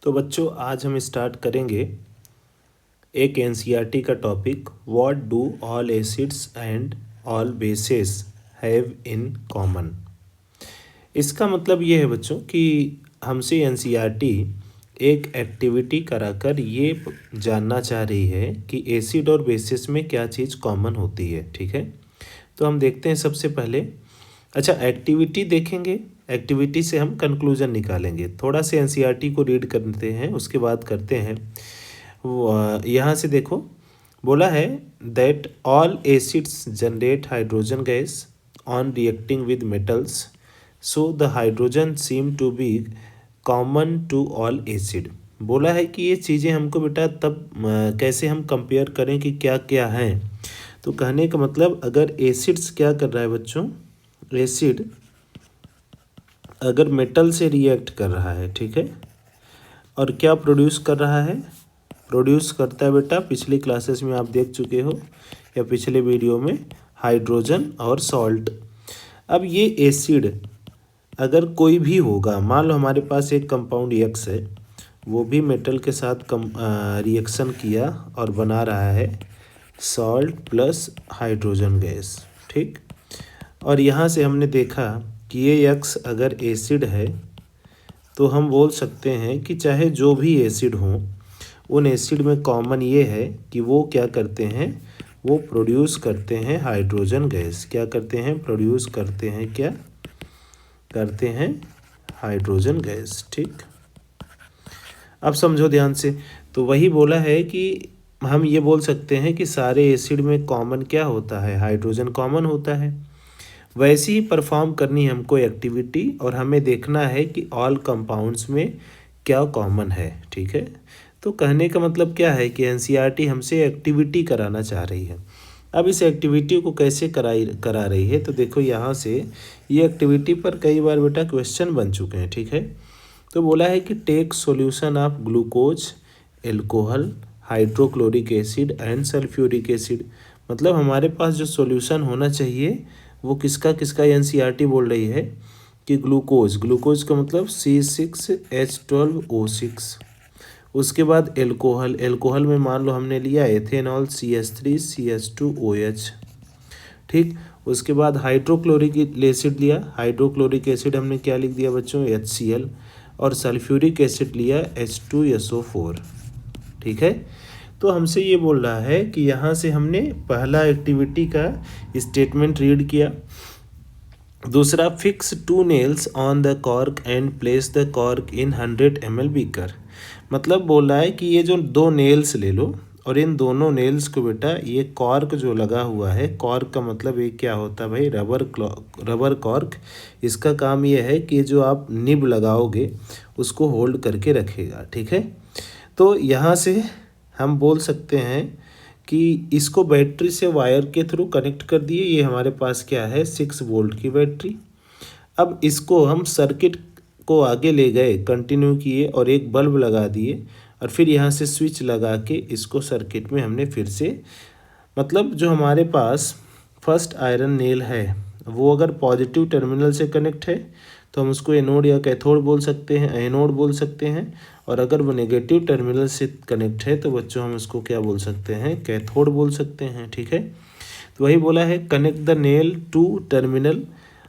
तो बच्चों आज हम स्टार्ट करेंगे एक एनसीईआरटी का topic what do all acids and all bases have in common. इसका मतलब ये है बच्चों कि हमसे एनसीईआरटी एक एक्टिविटी कराकर ये जानना चाह रही है कि एसिड और बेसिस में क्या चीज़ कॉमन होती है। ठीक है, तो हम देखते हैं सबसे पहले। अच्छा, एक्टिविटी देखेंगे, एक्टिविटी से हम कंक्लूजन निकालेंगे। थोड़ा सा एनसीईआरटी को रीड करते हैं, उसके बाद करते हैं। यहाँ से देखो, बोला है that all acids generate hydrogen gas on reacting with metals, so the hydrogen seem to be common to all acid. बोला है कि ये चीज़ें हमको बेटा तब कैसे हम कंपेयर करें कि क्या क्या हैं। तो कहने का मतलब, अगर एसिड्स क्या कर रहा है बच्चों, एसिड अगर मेटल से रिएक्ट कर रहा है, ठीक है, और क्या प्रोड्यूस कर रहा है, प्रोड्यूस करता है बेटा, पिछली क्लासेस में आप देख चुके हो या पिछले वीडियो में, हाइड्रोजन और सॉल्ट। अब ये एसिड अगर कोई भी होगा, मान लो हमारे पास एक कंपाउंड एक्स है, वो भी मेटल के साथ रिएक्शन किया और बना रहा है सॉल्ट प्लस हाइड्रोजन गैस, ठीक। और यहाँ से हमने देखा कि ये एक्स अगर एसिड है तो हम बोल सकते हैं कि चाहे जो भी एसिड हो, उन एसिड में कॉमन ये है कि वो क्या करते हैं, वो प्रोड्यूस करते हैं हाइड्रोजन गैस। क्या करते हैं, प्रोड्यूस करते हैं, क्या करते हैं, हाइड्रोजन गैस, ठीक। अब समझो ध्यान से, तो वही बोला है कि हम ये बोल सकते हैं कि सारे एसिड में कॉमन क्या होता है, हाइड्रोजन कॉमन होता है। वैसी ही परफॉर्म करनी है हमको एक्टिविटी, और हमें देखना है कि ऑल कंपाउंड्स में क्या कॉमन है, ठीक है। तो कहने का मतलब क्या है कि एनसीईआरटी हमसे एक्टिविटी कराना चाह रही है। अब इस एक्टिविटी को कैसे करा रही है, तो देखो यहाँ से ये एक्टिविटी पर कई बार बेटा क्वेश्चन बन चुके हैं, ठीक है। तो बोला है कि take solution of glucose, alcohol, hydrochloric acid and sulphuric acid. मतलब हमारे पास जो सॉल्यूशन होना चाहिए वो किसका किसका, एनसीईआरटी बोल रही है कि ग्लूकोज, ग्लूकोज का मतलब C6H12O6। उसके बाद एल्कोहल, एल्कोहल में मान लो हमने लिया एथेनॉल CH3CH2OH, ठीक। उसके बाद हाइड्रोक्लोरिक एसिड लिया, हाइड्रोक्लोरिक एसिड हमने क्या लिख दिया बच्चों, HCl, और सल्फ्यूरिक एसिड लिया H2SO4, ठीक है। तो हमसे ये बोल रहा है कि यहाँ से हमने पहला एक्टिविटी का स्टेटमेंट रीड किया। दूसरा, fix 2 nails on the cork and place the cork in 100 ml beaker. मतलब बोल रहा है कि ये जो 2 नेल्स ले लो, और इन दोनों नेल्स को बेटा ये कॉर्क जो लगा हुआ है, कॉर्क का मतलब ये क्या होता है भाई, रबर कॉर्क। इसका काम ये है कि जो आप निब लगाओगे उसको होल्ड करके रखेगा, ठीक है। तो यहाँ से हम बोल सकते हैं कि इसको बैटरी से वायर के थ्रू कनेक्ट कर दिए। ये हमारे पास क्या है, 6 वोल्ट की बैटरी। अब इसको हम सर्किट को आगे ले गए, कंटिन्यू किए और एक बल्ब लगा दिए, और फिर यहाँ से स्विच लगा के इसको सर्किट में हमने फिर से, मतलब जो हमारे पास फर्स्ट आयरन नेल है वो अगर पॉजिटिव टर्मिनल से कनेक्ट है तो हम उसको एनोड या कैथोड बोल सकते हैं, एनोड बोल सकते हैं। और अगर वो नेगेटिव टर्मिनल से कनेक्ट है तो बच्चों हम उसको क्या बोल सकते हैं, कैथोड बोल सकते हैं, ठीक है। तो वही बोला है, connect the nail to terminal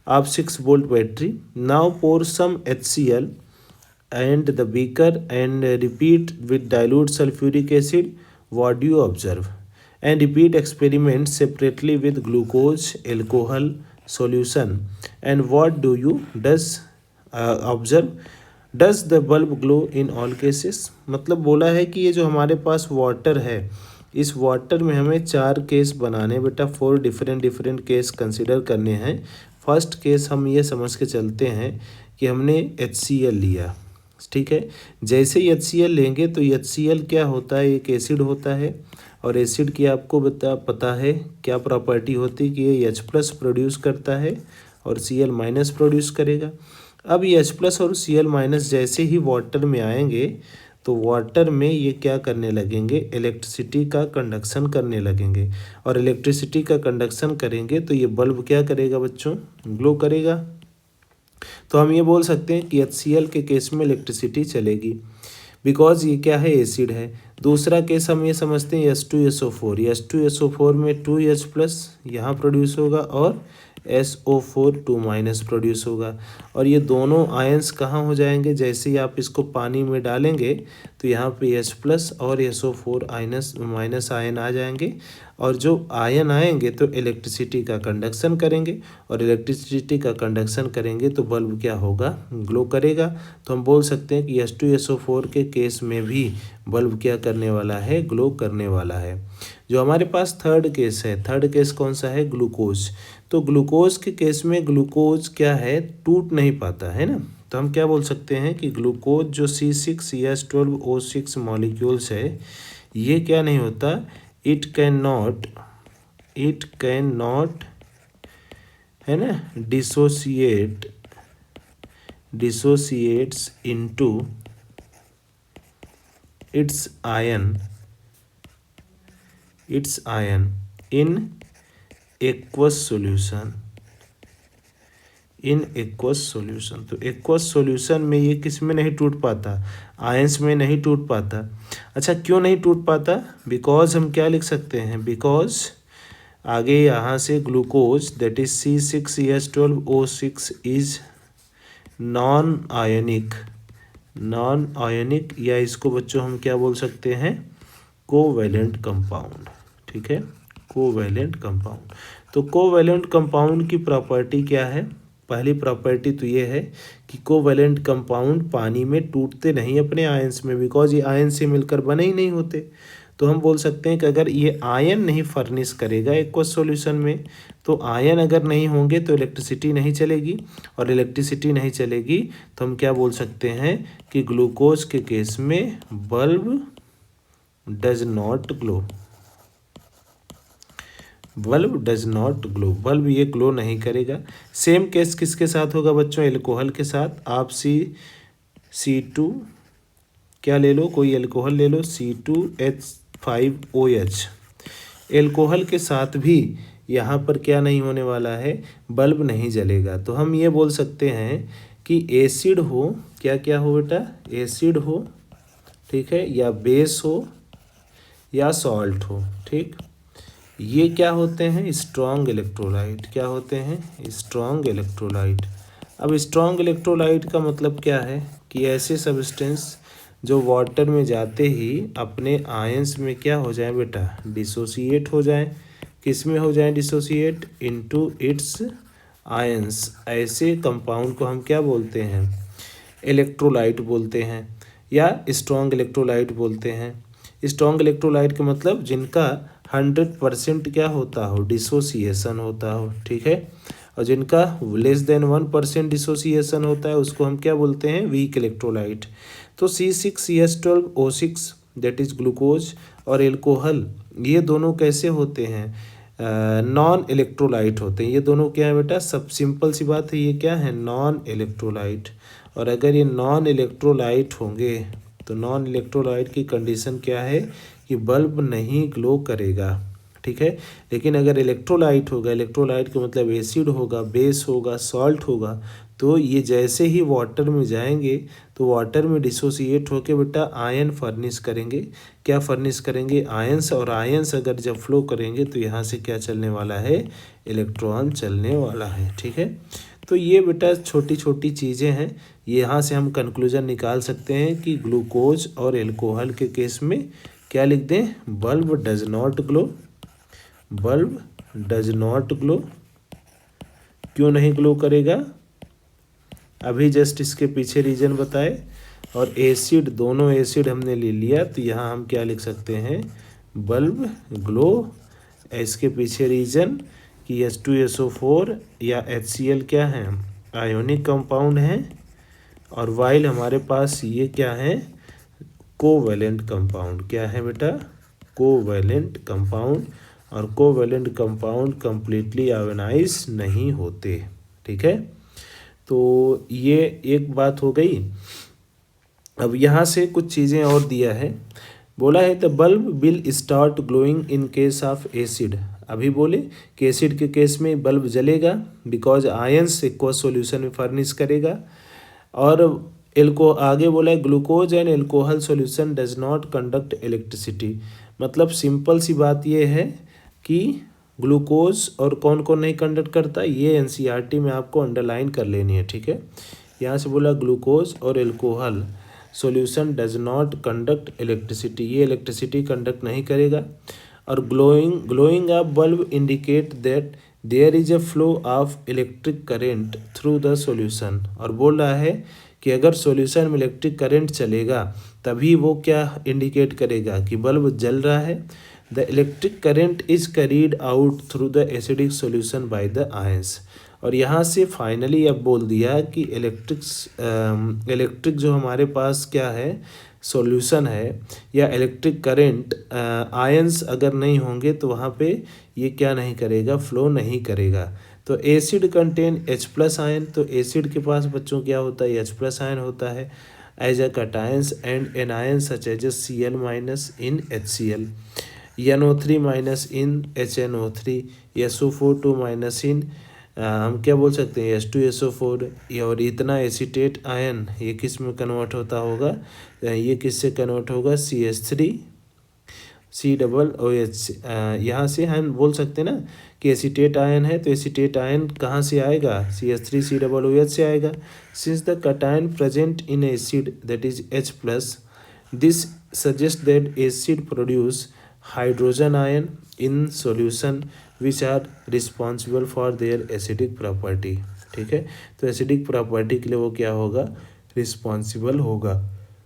of 6 volt battery, now pour some HCl and the beaker and repeat with dilute sulfuric acid. What do you observe? And repeat experiments separately with glucose, alcohol solution. And what do you observe? Does the bulb glow in all cases? मतलब बोला है कि ये जो हमारे पास water है, इस water में हमें 4 केस बनाने बेटा, 4 डिफरेंट केस कंसिडर करने हैं। फर्स्ट केस हम ये समझ के चलते हैं कि हमने HCl लिया, ठीक है। जैसे ही HCl लेंगे तो HCl क्या होता है, एक एसिड होता है, और एसिड की आपको पता है क्या प्रॉपर्टी होती है कि ये H+ प्रोड्यूस करता है और Cl- प्रोड्यूस करेगा। अब ये H+ और Cl- जैसे ही वाटर में आएंगे तो वाटर में ये क्या करने लगेंगे, इलेक्ट्रिसिटी का कंडक्शन करने लगेंगे, और इलेक्ट्रिसिटी का कंडक्शन करेंगे तो ये बल्ब क्या करेगा बच्चों, ग्लो करेगा। तो हम ये बोल सकते हैं कि HCl के केस में इलेक्ट्रिसिटी चलेगी। बिकॉज ये क्या है, एसिड है। दूसरा केस हम ये समझते हैं H2SO4, H2SO4 में 2H प्लस यहाँ प्रोड्यूस होगा और SO4 2- प्रोड्यूस होगा। और ये दोनों आयंस कहाँ हो जाएंगे, जैसे ही आप इसको पानी में डालेंगे तो यहाँ पे H प्लस और SO4 माइनस आयन आ जाएंगे। और जो आयन आएंगे तो इलेक्ट्रिसिटी का कंडक्शन करेंगे, और इलेक्ट्रिसिटी का कंडक्शन करेंगे तो बल्ब क्या होगा, ग्लो करेगा। तो हम बोल सकते हैं कि H2SO4 के केस में भी बल्ब क्या करने वाला है, ग्लो करने वाला है। जो हमारे पास थर्ड केस है, थर्ड केस कौन सा है, ग्लूकोज। तो ग्लूकोज के केस में ग्लूकोज क्या है, टूट नहीं पाता है ना। तो हम क्या बोल सकते हैं कि ग्लूकोज जो C6H12O6 मॉलिक्यूल्स है, ये क्या नहीं होता, इट कैन नॉट है ना dissociates into its ion in aqueous solution. तो एक्वस सॉल्यूशन में ये किस में नहीं टूट पाता, आयंस में नहीं टूट पाता। अच्छा, क्यों नहीं टूट पाता, बिकॉज हम क्या लिख सकते हैं, बिकॉज आगे यहाँ से glucose that is C6H12O6 is non ionic, या इसको बच्चों हम क्या बोल सकते हैं, कोवैलेंट कंपाउंड। ठीक है, कोवैलेंट कंपाउंड। तो कोवैलेंट कंपाउंड की प्रॉपर्टी क्या है, पहली प्रॉपर्टी तो ये है कि कोवैलेंट कंपाउंड पानी में टूटते नहीं अपने आयंस में, बिकॉज ये आयन से मिलकर बने ही नहीं होते। तो हम बोल सकते हैं कि अगर ये आयन नहीं फर्निश करेगा एक्वस सॉल्यूशन में, तो आयन अगर नहीं होंगे तो इलेक्ट्रिसिटी नहीं चलेगी, और इलेक्ट्रिसिटी नहीं चलेगी तो हम क्या बोल सकते हैं कि ग्लूकोज के केस में bulb does not glow, bulb ये ग्लो नहीं करेगा। सेम केस किसके साथ होगा बच्चों, एल्कोहल के साथ। आप C2 क्या ले लो, कोई एल्कोहल ले लो, C2H5OH। एल्कोहल के साथ भी यहाँ पर क्या नहीं होने वाला है, बल्ब नहीं जलेगा। तो हम ये बोल सकते हैं कि एसिड हो, क्या क्या हो बेटा, एसिड हो, ठीक है, या बेस हो या सॉल्ट हो। ठीक, ये क्या होते हैं, स्ट्रॉन्ग इलेक्ट्रोलाइट। क्या होते हैं, स्ट्रॉन्ग इलेक्ट्रोलाइट। अब स्ट्रॉन्ग इलेक्ट्रोलाइट का मतलब क्या है कि ऐसे सब्सटेंस जो वाटर में जाते ही अपने आयंस में क्या हो जाए बेटा, डिसोसिएट हो जाए। किस में हो जाए डिसोसिएट, इनटू इट्स आयंस। ऐसे कंपाउंड को हम क्या बोलते हैं, इलेक्ट्रोलाइट बोलते हैं, या स्ट्रॉन्ग इलेक्ट्रोलाइट बोलते हैं। स्ट्रॉन्ग इलेक्ट्रोलाइट का मतलब जिनका 100% क्या होता हो, डिसोसिएशन होता हो। ठीक है, और जिनका लेस देन 1% डिसोसिएशन होता है उसको हम क्या बोलते हैं, वीक इलेक्ट्रोलाइट। तो C6H12O6 दैट इज ग्लूकोज और एल्कोहल, ये दोनों कैसे होते हैं, नॉन इलेक्ट्रोलाइट होते हैं। ये दोनों क्या है बेटा, सब सिंपल सी बात है, ये क्या है, नॉन इलेक्ट्रोलाइट। और अगर ये नॉन इलेक्ट्रोलाइट होंगे तो नॉन इलेक्ट्रोलाइट की कंडीशन क्या है कि बल्ब नहीं ग्लो करेगा। ठीक है, लेकिन अगर इलेक्ट्रोलाइट होगा, इलेक्ट्रोलाइट का मतलब एसिड होगा, बेस होगा, सॉल्ट होगा, तो ये जैसे ही वाटर में जाएंगे तो वाटर में डिसोसिएट होके बेटा आयन फर्निश करेंगे। क्या फर्निश करेंगे, आयंस। और आयंस अगर जब फ्लो करेंगे तो यहाँ से क्या चलने वाला है, इलेक्ट्रॉन चलने वाला है। ठीक है, तो ये बेटा छोटी छोटी चीज़ें हैं, यहाँ से हम कंक्लूजन निकाल सकते हैं कि ग्लूकोज और एल्कोहल के केस में क्या लिख दें, बल्ब डज नॉट ग्लो। क्यों नहीं ग्लो करेगा, अभी जस्ट इसके पीछे रीजन बताए। और एसिड, दोनों एसिड हमने ले लिया तो यहाँ हम क्या लिख सकते हैं, बल्ब ग्लो। इसके पीछे रीजन कि H2SO4 या HCl क्या है, आयोनिक कंपाउंड है, और वाइल हमारे पास ये क्या है, कोवैलेंट कंपाउंड। क्या है बेटा, कोवैलेंट कंपाउंड। और कोवैलेंट कंपाउंड कंप्लीटली आयोनाइज नहीं होते। ठीक है, तो ये एक बात हो गई। अब यहाँ से कुछ चीज़ें और दिया है, बोला है the bulb will start glowing in case of acid. अभी बोले कि एसिड के केस में बल्ब जलेगा बिकॉज आयंस एक्वस सॉल्यूशन में फर्निश करेगा। और आगे बोला है glucose and alcohol solution does not conduct electricity. मतलब सिंपल सी बात ये है कि ग्लूकोज और कौन कौन नहीं कंडक्ट करता, ये एनसीईआरटी में आपको अंडरलाइन कर लेनी है, ठीक है। यहाँ से बोला ग्लूकोज और alcohol solution does not conduct electricity, ये इलेक्ट्रिसिटी कंडक्ट नहीं करेगा। और glowing a bulb indicate that there is a flow of electric current through the solution. और बोल रहा है कि अगर सॉल्यूशन में इलेक्ट्रिक करंट चलेगा तभी वो क्या इंडिकेट करेगा कि बल्ब जल रहा है। The electric current is carried out through the acidic solution by the ions. और यहाँ से फाइनली अब बोल दिया कि इलेक्ट्रिक जो हमारे पास क्या है सॉल्यूशन है या इलेक्ट्रिक करंट आयंस अगर नहीं होंगे तो वहाँ पे ये क्या नहीं करेगा, फ्लो नहीं करेगा। तो acid contain H plus ion, तो एसिड के पास बच्चों क्या होता है, H प्लस आयन होता है as a cations and anions such as Cl minus in HCl, NO3 minus in HNO3, SO4 2 minus in हम क्या बोल सकते हैं H2SO4। और इतना एसीटेट आयन ये किस में कन्वर्ट होता होगा, ये किससे कन्वर्ट होगा, CH3 COOH। यहाँ से हम बोल सकते हैं ना कि एसीटेट आयन है तो एसीटेट आयन कहाँ से आएगा, CH3 COOH से आएगा। Since the cation present in acid that is H plus, this suggest that acid produce hydrogen ion in solution which are responsible for their acidic property, ठीक है। तो एसिडिक प्रॉपर्टी के लिए वो क्या होगा, रिस्पॉन्सिबल होगा।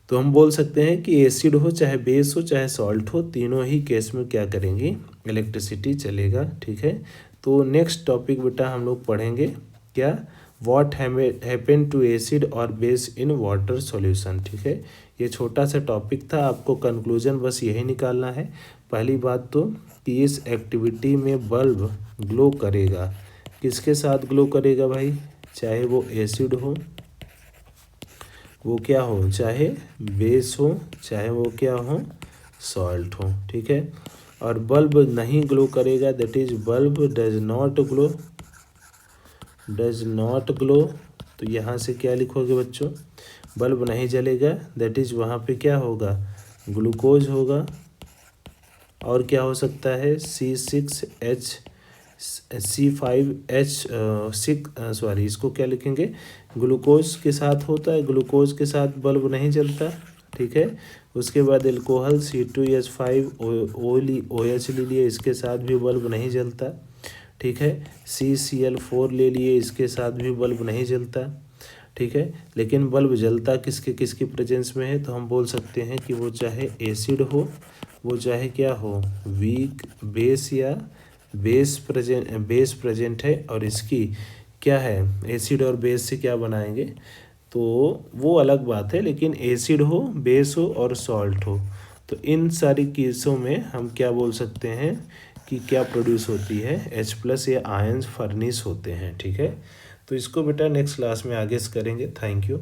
तो हम बोल सकते हैं कि एसिड हो चाहे बेस हो चाहे सॉल्ट हो, तीनों ही केस में क्या करेंगे, इलेक्ट्रिसिटी चलेगा, ठीक है। तो नेक्स्ट टॉपिक बेटा हम लोग पढ़ेंगे क्या, व्हाट हैपन टू एसिड और बेस इन वाटर सॉल्यूशन, ठीक है। ये छोटा सा टॉपिक था, आपको कंक्लूजन बस यही निकालना है। पहली बात तो कि इस एक्टिविटी में बल्ब ग्लो करेगा, किसके साथ ग्लो करेगा भाई, चाहे वो एसिड हो, वो क्या हो, चाहे बेस हो, चाहे वो क्या हो, सॉल्ट हो, ठीक है। और बल्ब नहीं ग्लो करेगा, that is bulb does not glow. तो यहाँ से क्या लिखोगे बच्चों, बल्ब नहीं जलेगा, दैट इज वहाँ पे क्या होगा, ग्लूकोज होगा। और क्या हो सकता है, C5H6 इसको क्या लिखेंगे, ग्लूकोज के साथ होता है, ग्लूकोज के साथ बल्ब नहीं जलता, ठीक है। उसके बाद एल्कोहल C2H5OH ले लिए, इसके साथ भी बल्ब नहीं जलता, ठीक है। CCl4 ले लिए, इसके साथ भी बल्ब नहीं जलता, ठीक है। लेकिन बल्ब जलता किसके किसकी प्रेजेंस में है, तो हम बोल सकते हैं कि वो चाहे एसिड हो, वो चाहे क्या हो, वीक बेस या बेस प्रेजेंट है। और इसकी क्या है, एसिड और बेस से क्या बनाएंगे, तो वो अलग बात है, लेकिन एसिड हो, बेस हो और सॉल्ट हो, तो इन सारी केसों में हम क्या बोल सकते हैं कि क्या प्रोड्यूस होती है, H प्लस या आयंस फर्निश होते हैं, ठीक है। तो इसको बेटा नेक्स्ट क्लास में आगे से करेंगे। Thank you.